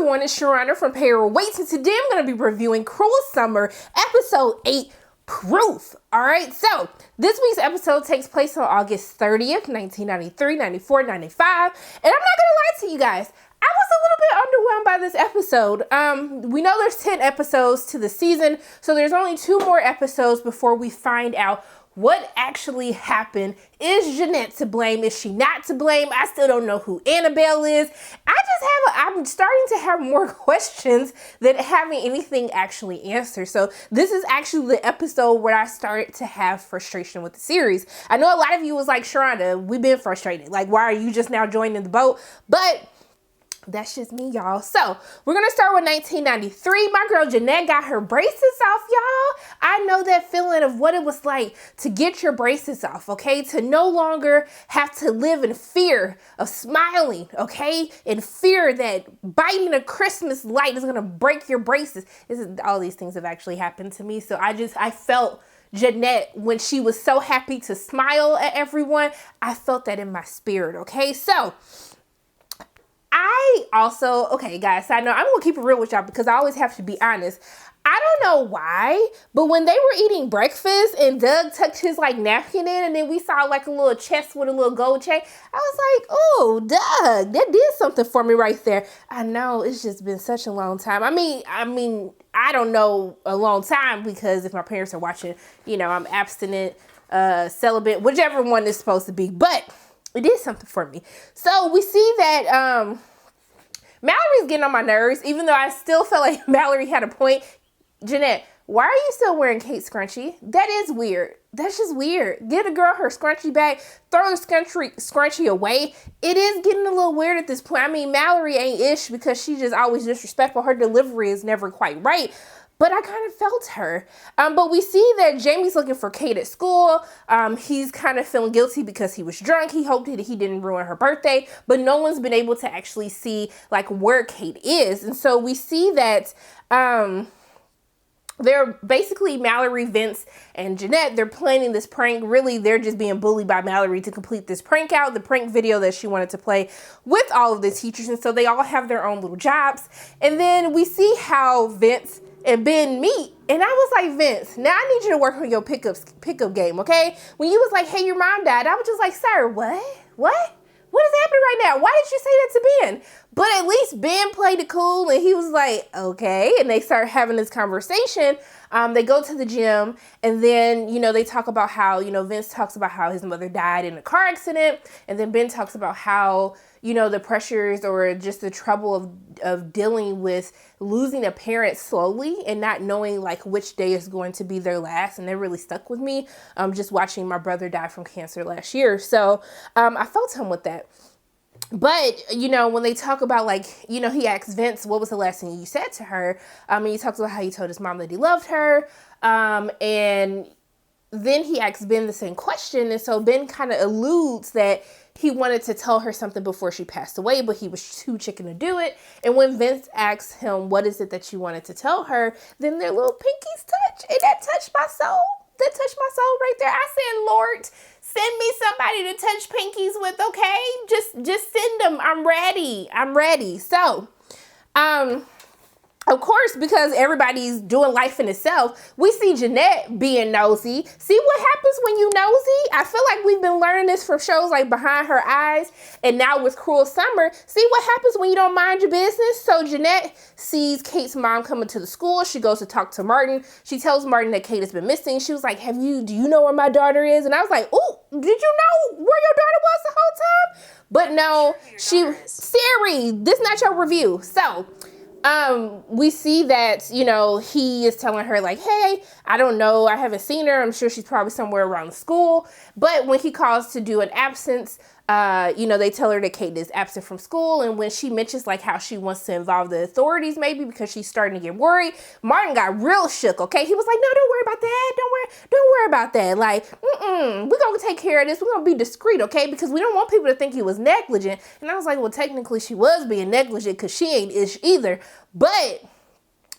everyone, it's Sharana from Payroll Waits, and today I'm going to be reviewing Cruel Summer, Episode 8, Proof. Alright, so this week's episode takes place on August 30th, 1993, 94, 95, and I'm not going to lie to you guys, I was a little bit underwhelmed by this episode. We know there's 10 episodes to the season, so there's only 2 more episodes before we find out what actually happened. Is Jeanette to blame? Is she not to blame? I still don't know who Annabelle is. I'm starting to have more questions than having anything actually answered. So this is actually the episode where I started to have frustration with the series. I know a lot of you was like, Sharonda, we've been frustrated. Like, why are you just now joining the boat? But that's just me, y'all. So we're going to start with 1993. My girl Jeanette got her braces off, y'all. I know that feeling of what it was like to get your braces off, okay? To no longer have to live in fear of smiling, okay? In fear that biting a Christmas light is going to break your braces. All these things have actually happened to me. So I felt Jeanette when she was so happy to smile at everyone. I felt that in my spirit, okay? So okay, guys, I know I'm going to keep it real with y'all because I always have to be honest. I don't know why, but when they were eating breakfast and Doug tucked his napkin in and then we saw a little chest with a little gold chain, I was like, oh, Doug, that did something for me right there. I know it's just been such a long time. I mean, I don't know a long time because if my parents are watching, I'm abstinent, celibate, whichever one is supposed to be, but it did something for me. So we see that Mallory's getting on my nerves, even though I still felt like Mallory had a point. Jeanette, why are you still wearing Kate's scrunchie? That is weird. That's just weird. Get a girl her scrunchie back, throw the scrunchie away. It is getting a little weird at this point. I mean, Mallory ain't ish because she just always disrespectful. Her delivery is never quite right. But I kind of felt her. But we see that Jamie's looking for Kate at school. He's kind of feeling guilty because he was drunk. He hoped that he didn't ruin her birthday. But no one's been able to actually see where Kate is. And so we see that they're basically Mallory, Vince, and Jeanette. They're planning this prank. Really, they're just being bullied by Mallory to complete this prank out, the prank video that she wanted to play with all of the teachers. And so they all have their own little jobs. And then we see how Vince and Ben meet, and I was like, Vince, now I need you to work on your pickup game, okay? When you was like, hey, your mom died, I was just like, sir, what is happening right now? Why did you say that to Ben? But at least Ben played it cool, and he was like, okay, and they start having this conversation. They go to the gym, and then, they talk about how, Vince talks about how his mother died in a car accident, and then Ben talks about how, the pressures or just the trouble of dealing with losing a parent slowly and not knowing which day is going to be their last. And that really stuck with me, just watching my brother die from cancer last year. So I felt him with that. But, when they talk about, he asks Vince, what was the last thing you said to her? He talks about how he told his mom that he loved her. And then he asks Ben the same question. And so Ben kind of alludes that he wanted to tell her something before she passed away, but he was too chicken to do it. And when Vince asks him, what is it that you wanted to tell her? Then their little pinkies touch. And that touched my soul. That touched my soul right there. I said, Lord, send me somebody to touch pinkies with, okay? Just send them. I'm ready. So, of course, because everybody's doing life in itself, we see Jeanette being nosy. See what happens when you nosy? I feel like we've been learning this from shows like Behind Her Eyes and now with Cruel Summer. See what happens when you don't mind your business? So Jeanette sees Kate's mom coming to the school. She goes to talk to Martin. She tells Martin that Kate has been missing. She was like, do you know where my daughter is? And I was like, oh, did you know where your daughter was the whole time? But no, Siri, this is not your review. So we see that, he is telling her hey, I don't know. I haven't seen her. I'm sure she's probably somewhere around the school. But when he calls to do an absence, they tell her that Kate is absent from school. And when she mentions how she wants to involve the authorities, maybe because she's starting to get worried, Martin got real shook. Okay. He was like, no, don't worry about that. Don't worry about that. We're going to take care of this. We're going to be discreet. Okay. Because we don't want people to think he was negligent. And I was like, well, technically she was being negligent because she ain't ish either. But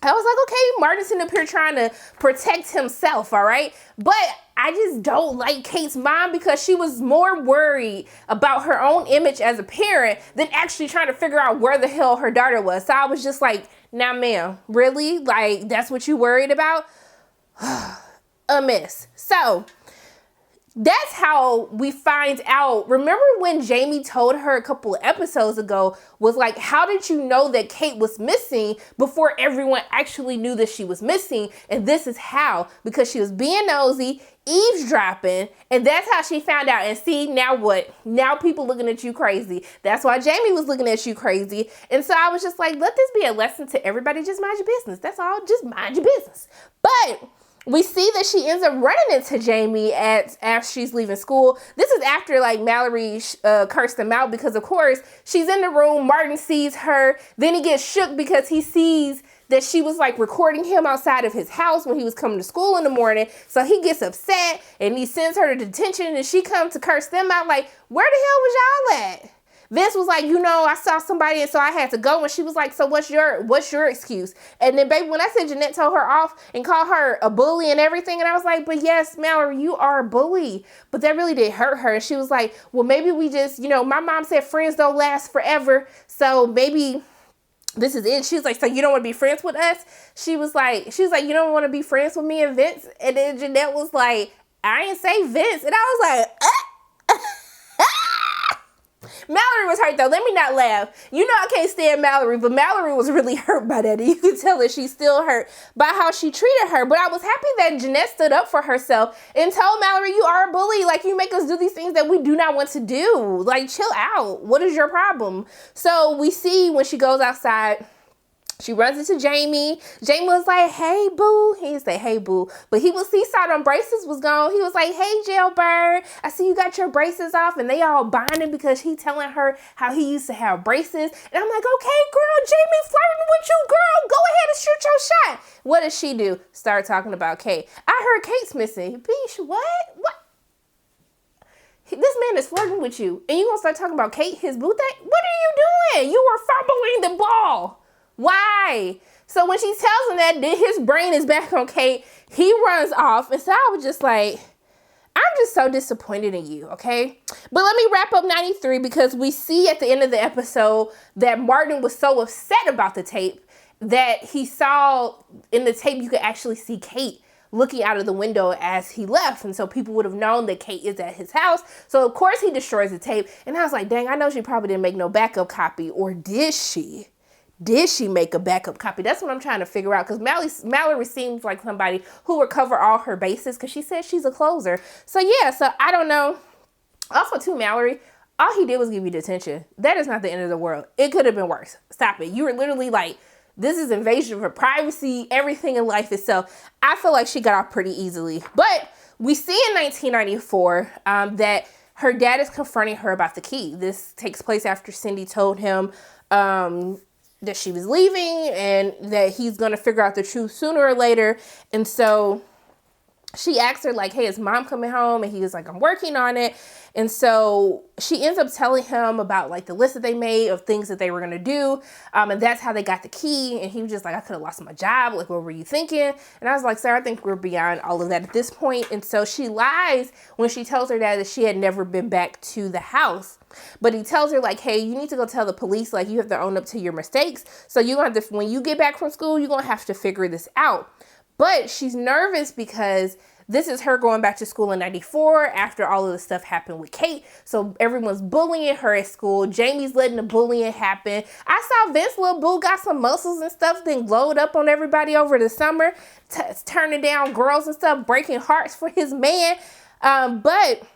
I was like, okay, Martin's sitting up here trying to protect himself, all right? But I just don't like Kate's mom because she was more worried about her own image as a parent than actually trying to figure out where the hell her daughter was. So I was just like, nah, ma'am, really? Like, that's what you worried about? A miss. So that's how we find out. Remember when Jamie told her a couple of episodes ago, was like, how did you know that Kate was missing before everyone actually knew that she was missing? And this is how, because she was being nosy, eavesdropping, and that's how she found out. And see, now what? Now people looking at you crazy. That's why Jamie was looking at you crazy. And so I was just like, let this be a lesson to everybody. Just mind your business. That's all. Just mind your business. But we see that she ends up running into Jamie as she's leaving school. This is after like Mallory cursed them out because of course she's in the room. Martin sees her. Then he gets shook because he sees that she was like recording him outside of his house when he was coming to school in the morning. So he gets upset and he sends her to detention and she comes to curse them out like, where the hell was y'all at? Vince was like, I saw somebody and so I had to go. And she was like, so what's your excuse? And then baby, when I said Jeanette told her off and called her a bully and everything, and I was like, but yes, Mallory, you are a bully. But that really did hurt her. And she was like, well, maybe we just, my mom said friends don't last forever. So maybe this is it. She was like, so you don't want to be friends with us? She was like, you don't want to be friends with me and Vince? And then Jeanette was like, I ain't say Vince. And I was like, Mallory was hurt though. Let me not laugh. I can't stand Mallory, but Mallory was really hurt by that. And you could tell that she's still hurt by how she treated her. But I was happy that Jeanette stood up for herself and told Mallory, you are a bully. Like, you make us do these things that we do not want to do. Like, chill out. What is your problem? So we see when she goes outside, she runs into Jamie. Jamie was like, hey, boo. He didn't say, hey, boo. But he saw them braces was gone. He was like, hey, jailbird. I see you got your braces off. And they all bonding because he telling her how he used to have braces. And I'm like, okay, girl, Jamie flirting with you, girl. Go ahead and shoot your shot. What does she do? Start talking about Kate. I heard Kate's missing. Bitch, what? This man is flirting with you. And you gonna start talking about Kate, his boo thing? What are you doing? You were fumbling the ball. Why? So when she tells him that his brain is back on Kate, he runs off. And so I was just like, I'm just so disappointed in you, okay? But let me wrap up 93 because we see at the end of the episode that Martin was so upset about the tape that he saw in the tape you could actually see Kate looking out of the window as he left. And so people would have known that Kate is at his house. So of course he destroys the tape. And I was like, dang, I know she probably didn't make no backup copy. Or did she? Did she make a backup copy? That's what I'm trying to figure out because Mallory seems like somebody who would cover all her bases because she says she's a closer. So yeah, so I don't know. Also too, Mallory, all he did was give you detention. That is not the end of the world. It could have been worse. Stop it. You were literally like, this is invasion of her privacy, everything in life itself. I feel like she got off pretty easily. But we see in 1994 that her dad is confronting her about the key. This takes place after Cindy told him that she was leaving and that he's going to figure out the truth sooner or later. And so she asks her like, hey, is mom coming home? And he was like, I'm working on it. And so she ends up telling him about like the list that they made of things that they were going to do. And that's how they got the key. And he was just like, I could have lost my job. Like, what were you thinking? And I was like, sir, I think we're beyond all of that at this point. And so she lies when she tells her dad that she had never been back to the house. But he tells her like, hey, you need to go tell the police, like you have to own up to your mistakes. So you're going to have to, when you get back from school, you're going to have to figure this out. But she's nervous because this is her going back to school in 94 after all of the stuff happened with Kate. So everyone's bullying her at school. Jamie's letting the bullying happen. I saw Vince little boo got some muscles and stuff, then glowed up on everybody over the summer, turning down girls and stuff, breaking hearts for his man. But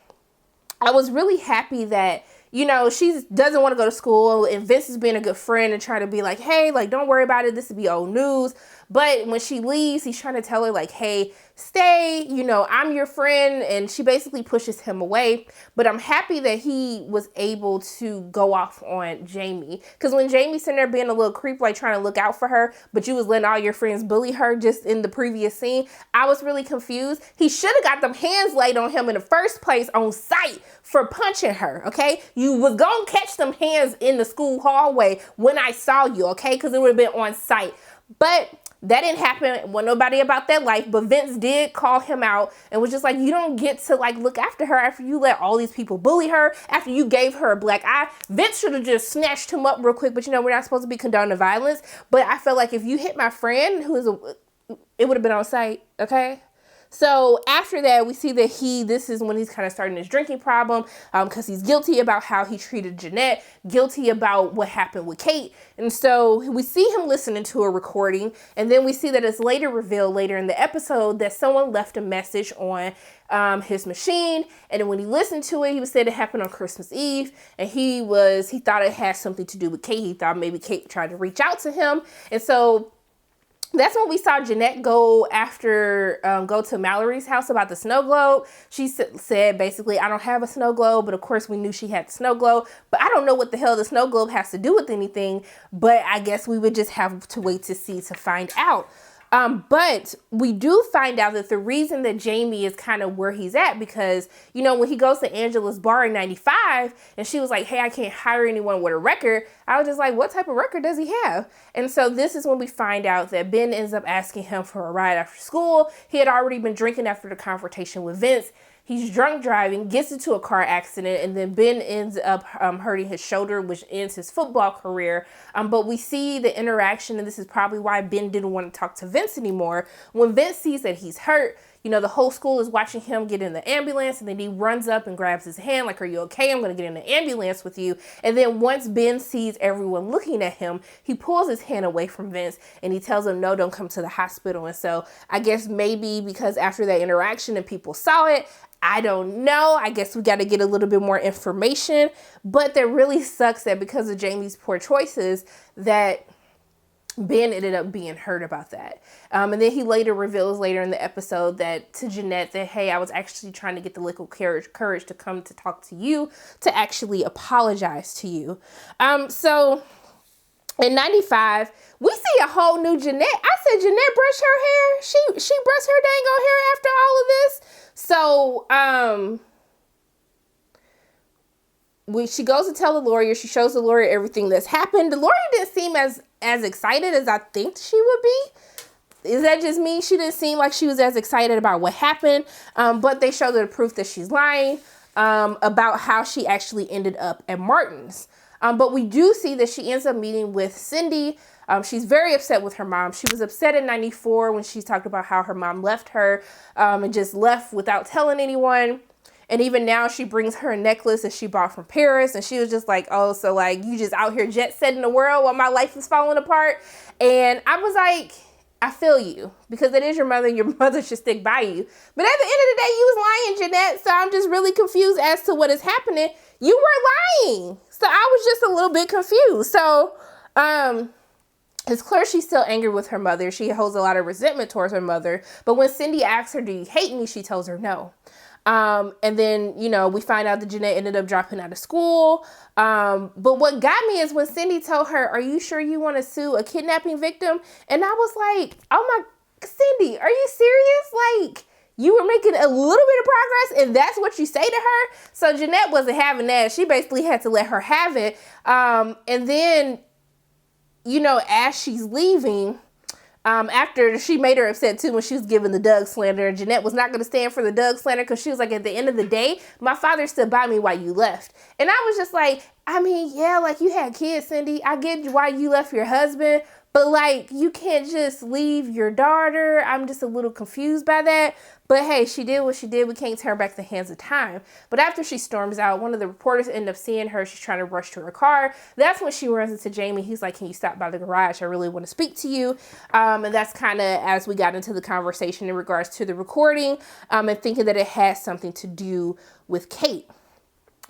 I was really happy that, she doesn't want to go to school and Vince is being a good friend and trying to be like, hey, like, don't worry about it. This will be old news. But when she leaves, he's trying to tell her like, hey, stay, I'm your friend. And she basically pushes him away. But I'm happy that he was able to go off on Jamie. Because when Jamie's sitting there being a little creep, like trying to look out for her, but you was letting all your friends bully her just in the previous scene, I was really confused. He should have got them hands laid on him in the first place on sight for punching her, okay? You was going to catch them hands in the school hallway when I saw you, okay? Because it would have been on sight. But That didn't happen. Wasn't nobody about that life, but Vince did call him out and was just like, you don't get to like look after her after you let all these people bully her, after you gave her a black eye. Vince should have just snatched him up real quick, but you know, we're not supposed to be condoning violence. But I felt like if you hit my friend, it would have been on site, okay? So after that, we see that this is when he's kind of starting his drinking problem, because he's guilty about how he treated Jeanette, guilty about what happened with Kate. And so we see him listening to a recording, and then we see that it's later revealed later in the episode that someone left a message on his machine. And then when he listened to it, he said it happened on Christmas Eve, and he thought it had something to do with Kate. He thought maybe Kate tried to reach out to him. And so that's when we saw Jeanette go to Mallory's house about the snow globe. She said basically, I don't have a snow globe, but of course we knew she had the snow globe, but I don't know what the hell the snow globe has to do with anything, but I guess we would just have to wait to find out. But we do find out that the reason that Jamie is kind of where he's at, because, you know, when he goes to Angela's bar in 95 and she was like, hey, I can't hire anyone with a record. I was just like, what type of record does he have? And so this is when we find out that Ben ends up asking him for a ride after school. He had already been drinking after the confrontation with Vince. He's drunk driving, gets into a car accident, and then Ben ends up hurting his shoulder, which ends his football career. But we see the interaction, and this is probably why Ben didn't want to talk to Vince anymore. When Vince sees that he's hurt, you know, the whole school is watching him get in the ambulance, and then he runs up and grabs his hand like, are you okay? I'm going to get in the ambulance with you. And then once Ben sees everyone looking at him, he pulls his hand away from Vince, and he tells him, no, don't come to the hospital. And so I guess maybe because after that interaction and people saw it, I don't know. I guess we got to get a little bit more information, but that really sucks that because of Jamie's poor choices that Ben ended up being hurt about that. And then he later reveals later in the episode that to Jeanette that, hey, I was actually trying to get the liquid courage to come to talk to you, to actually apologize to you. So in 95, we see a whole new Jeanette. I said, Jeanette brushed her hair. She brushed her dang on hair after all of this. So, she goes to tell the lawyer. She shows the lawyer everything that's happened. The lawyer didn't seem as excited as I think she would be. Is that just me? She didn't seem like she was as excited about what happened. But they show the proof that she's lying about how she actually ended up at Martin's. But we do see that she ends up meeting with Cindy. She's very upset with her mom. She was upset in 94 when she talked about how her mom left her and just left without telling anyone. And even now she brings her a necklace that she bought from Paris. And she was just like, oh, so like you just out here jet setting the world while my life is falling apart. And I was like, I feel you, because it is your mother. Your mother should stick by you. But at the end of the day, you was lying, Jeanette. So I'm just really confused as to what is happening. You were lying. So I was just a little bit confused. So, it's clear she's still angry with her mother. She holds a lot of resentment towards her mother. But when Cindy asks her, do you hate me? She tells her no. And then, you know, we find out that Jeanette ended up dropping out of school. But what got me is when Cindy told her, are you sure you want to sue a kidnapping victim? And I was like, oh my, Cindy, are you serious? Like, you were making a little bit of progress and that's what you say to her? So Jeanette wasn't having that. She basically had to let her have it. And then, you know, as she's leaving, after she made her upset too when she was giving the Doug slander, and Jeanette was not going to stand for the Doug slander because she was like, at the end of the day, my father stood by me while you left. And I was just like, I mean, yeah, like you had kids, Cindy. I get why you left your husband, but like you can't just leave your daughter. I'm just a little confused by that. But hey, she did what she did. We can't turn back the hands of time. But after she storms out, one of the reporters end up seeing her. She's trying to rush to her car. That's when she runs into Jamie. He's like, can you stop by the garage? I really want to speak to you. And that's kind of as we got into the conversation in regards to the recording and thinking that it has something to do with Kate.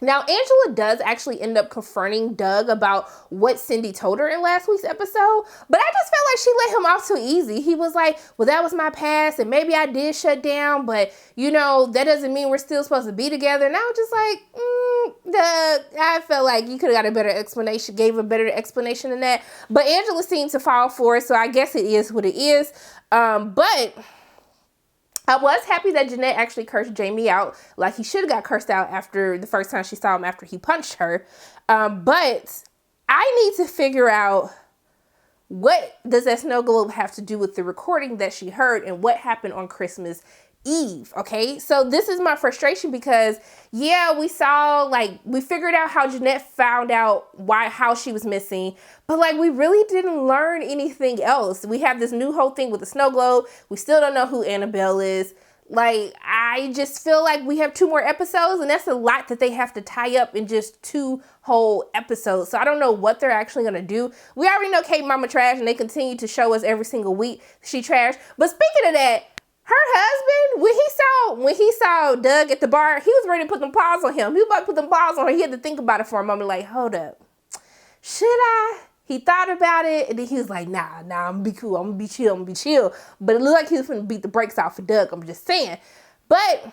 Now, Angela does actually end up confronting Doug about what Cindy told her in last week's episode, but I just felt like she let him off too easy. He was like, well, that was my past, and maybe I did shut down, but, you know, that doesn't mean we're still supposed to be together. And I was just like, Doug, I felt like you could have got a better explanation, gave a better explanation than that. But Angela seemed to fall for it, so I guess it is what it is. But I was happy that Jeanette actually cursed Jamie out like he should have got cursed out after the first time she saw him after he punched her. But I need to figure out what does that snow globe have to do with the recording that she heard and what happened on Christmas Eve? Okay, so this is my frustration because yeah, we saw, like, we figured out how Jeanette found out how she was missing, but like we really didn't learn anything else. We have this new whole thing with the snow globe. We still don't know who Annabelle is. Like, I just feel like we have 2 more episodes, and that's a lot that they have to tie up in just 2 whole episodes. So I don't know what they're actually going to do. We already know Kate Mama trash, and they continue to show us every single week she trash. But speaking of that, her husband, when he saw Doug at the bar, he was ready to put them paws on him. He was about to put them paws on her. He had to think about it for a moment, like, hold up. Should I? He thought about it, and then he was like, nah, I'm gonna be cool. I'm gonna be chill. But it looked like he was gonna beat the brakes off for Doug. I'm just saying. But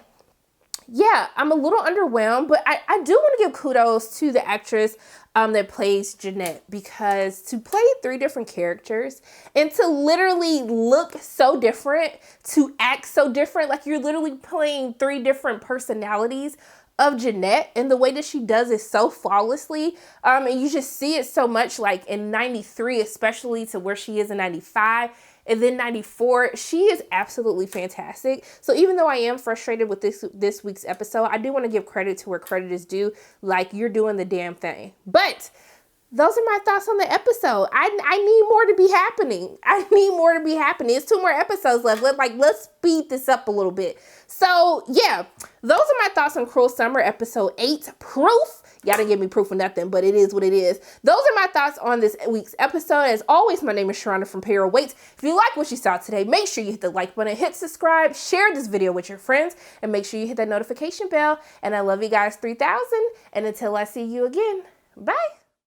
yeah, I'm a little underwhelmed, but I do want to give kudos to the actress that plays Jeanette, because to play 3 different characters and to literally look so different, to act so different, like you're literally playing 3 different personalities of Jeanette, and the way that she does it so flawlessly, and you just see it so much, like in 93 especially, to where she is in 95 and then 94. She is absolutely fantastic. So even though I am frustrated with this week's episode, I do want to give credit to where credit is due. Like, you're doing the damn thing. But those are my thoughts on the episode. I need more to be happening. I need more to be happening. It's 2 more episodes left. Let's speed this up a little bit. So yeah, those are my thoughts on Cruel Summer episode 8, Proof. Y'all didn't give me proof of nothing, but it is what it is. Those are my thoughts on this week's episode. As always, my name is Sharonda from Payroll Waits. If you like what you saw today, make sure you hit the like button, hit subscribe, share this video with your friends, and make sure you hit that notification bell. And I love you guys 3000. And until I see you again, bye.